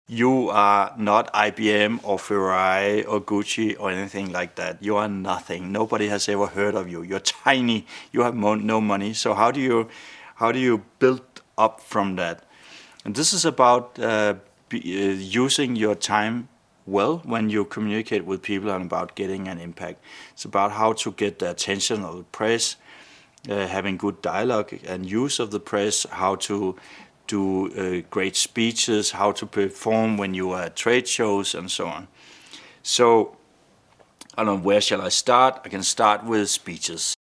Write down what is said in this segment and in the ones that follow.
You are not IBM or Ferrari or Gucci or anything like that. You are nothing. Nobody has ever heard of you. You're tiny. You have no money. So how do you build up from that? And this is about using your time well when you communicate with people and about getting an impact. It's about how to get the attention of the press, having good dialogue and use of the press, how to do great speeches, how to perform when you are at trade shows, and so on. So, I don't know, where shall I start? I can start with speeches.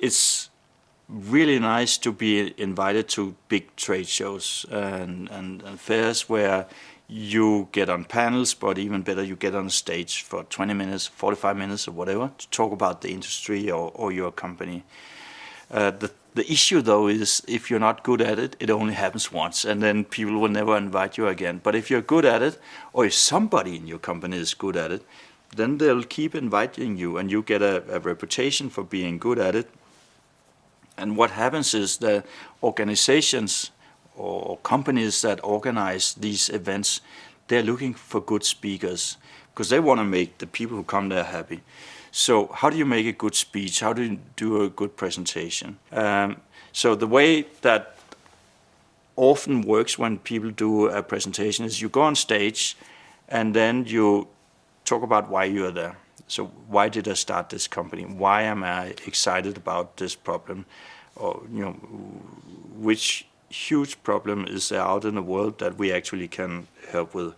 It's really nice to be invited to big trade shows and fairs where you get on panels, but even better, you get on stage for 20 minutes, 45 minutes, or whatever, to talk about the industry or your company. The issue, though, is if you're not good at it, it only happens once, and then people will never invite you again. But if you're good at it, or if somebody in your company is good at it, then they'll keep inviting you, and you get a reputation for being good at it. And what happens is that organizations or companies that organize these events, they're looking for good speakers because they want to make the people who come there happy. So how do you make a good speech? How do you do a good presentation? So the way that often works when people do a presentation is you go on stage and then you talk about why you are there. So why did I start this company? Why am I excited about this problem? Or, which huge problem is there out in the world that we actually can help with?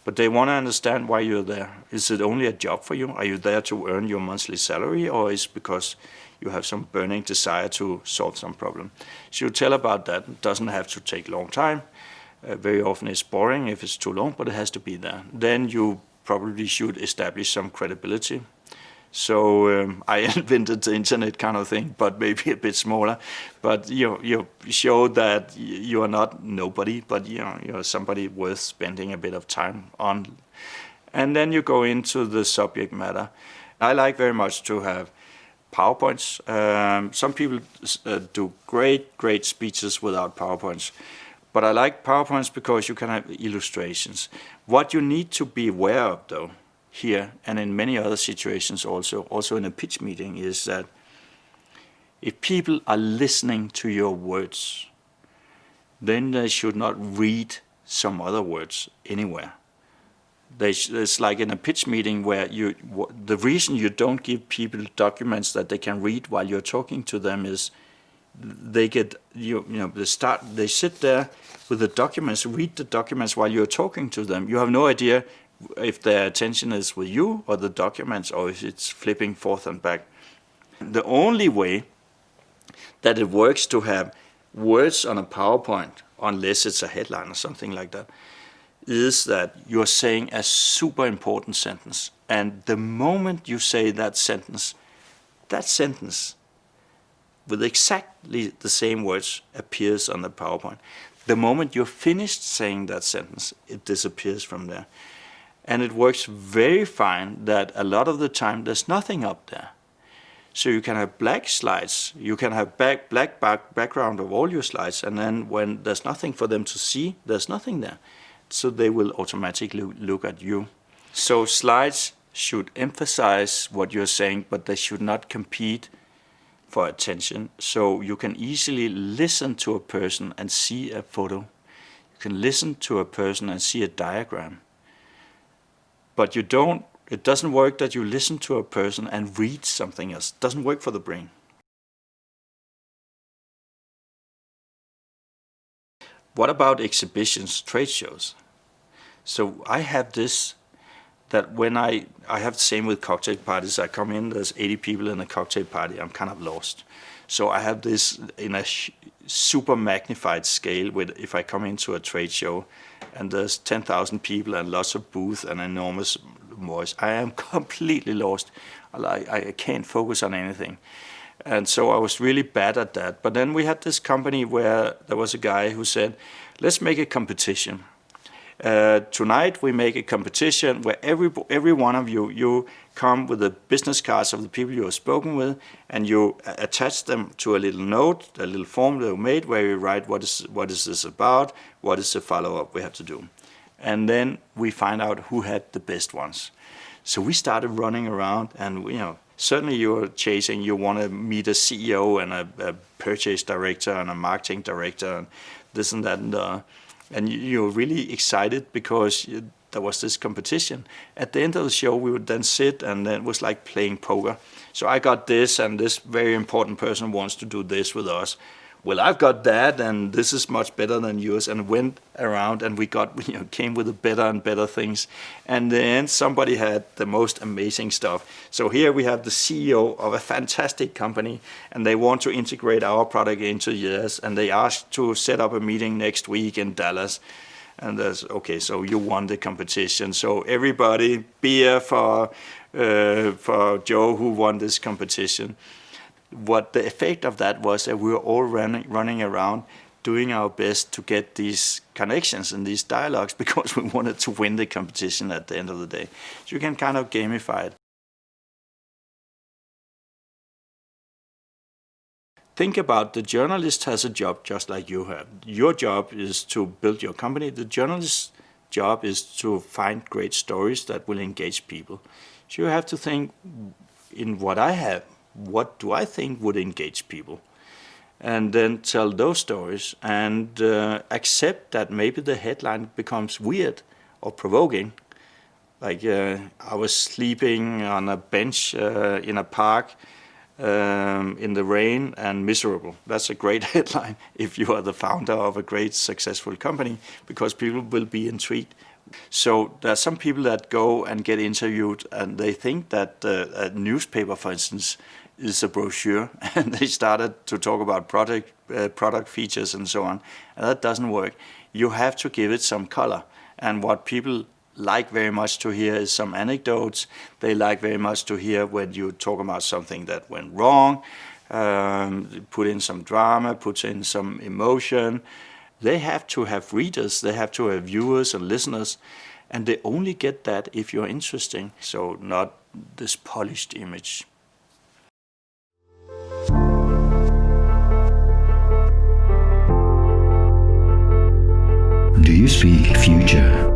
But they want to understand why you're there. Is it only a job for you? Are you there to earn your monthly salary, or is it because you have some burning desire to solve some problem? So you tell about that. It doesn't have to take a long time. Very often it's boring if it's too long, but it has to be there. Then you probably should establish some credibility. So I invented the internet kind of thing, but maybe a bit smaller. But you show that you are not nobody, but you're somebody worth spending a bit of time on. And then you go into the subject matter. I like very much to have PowerPoints. Some people do great speeches without PowerPoints. But I like PowerPoints because you can have illustrations. What you need to be aware of, though, here and in many other situations also in a pitch meeting, is that if people are listening to your words, then they should not read some other words anywhere. It's like in a pitch meeting where the reason you don't give people documents that they can read while you're talking to them is they get they sit there with the documents, read the documents while you're talking to them. You have no idea if their attention is with you or the documents, or if it's flipping forth and back. The only way that it works to have words on a PowerPoint, unless it's a headline or something like that, is that you're saying a super important sentence. And the moment you say that sentence with exactly the same words appears on the PowerPoint. The moment you're finished saying that sentence, it disappears from there. And it works very fine that a lot of the time there's nothing up there. So you can have black slides, you can have black background of all your slides, and then when there's nothing for them to see, there's nothing there. So they will automatically look at you. So slides should emphasize what you're saying, but they should not compete for attention. So you can easily listen to a person and see a photo. You can listen to a person and see a diagram. But it doesn't work that you listen to a person and read something else. It doesn't work for the brain. What about exhibitions, trade shows? So I have this, that when I have the same with cocktail parties. I come in, there's 80 people in a cocktail party, I'm kind of lost. So I have this in a super magnified scale with if I come into a trade show and there's 10,000 people and lots of booths and enormous voice, I am completely lost. I can't focus on anything. And so I was really bad at that. But then we had this company where there was a guy who said, let's make a competition. Tonight we make a competition where every one of you come with the business cards of the people you have spoken with, and you attach them to a little note, a little form they made, where you write what is this about, what is the follow-up we have to do. And then we find out who had the best ones. So we started running around, and certainly you're chasing, you want to meet a CEO and a purchase director and a marketing director and this and that and you're really excited because there was this competition. At the end of the show, we would then sit, and then it was like playing poker. So I got this, and this very important person wants to do this with us. Well, I've got that, and this is much better than yours, and went around, and we came with the better and better things. And then somebody had the most amazing stuff. So here we have the CEO of a fantastic company, and they want to integrate our product into theirs, and they asked to set up a meeting next week in Dallas. And there's, okay, so you won the competition. So everybody, beer for Joe who won this competition. What the effect of that was that we were all running around doing our best to get these connections and these dialogues because we wanted to win the competition at the end of the day. So you can kind of gamify it. Think about the journalist has a job just like you have. Your job is to build your company. The journalist's job is to find great stories that will engage people. So you have to think, in what I have, what do I think would engage people? And then tell those stories and accept that maybe the headline becomes weird or provoking. Like I was sleeping on a bench in a park in the rain and miserable. That's a great headline if you are the founder of a great successful company, because people will be intrigued. So there are some people that go and get interviewed and they think that a newspaper, for instance, is a brochure, and they started to talk about product features and so on. And that doesn't work. You have to give it some color. And what people like very much to hear is some anecdotes. They like very much to hear when you talk about something that went wrong, put in some drama, put in some emotion. They have to have readers, they have to have viewers and listeners, and they only get that if you're interesting, so not this polished image. Do you speak future?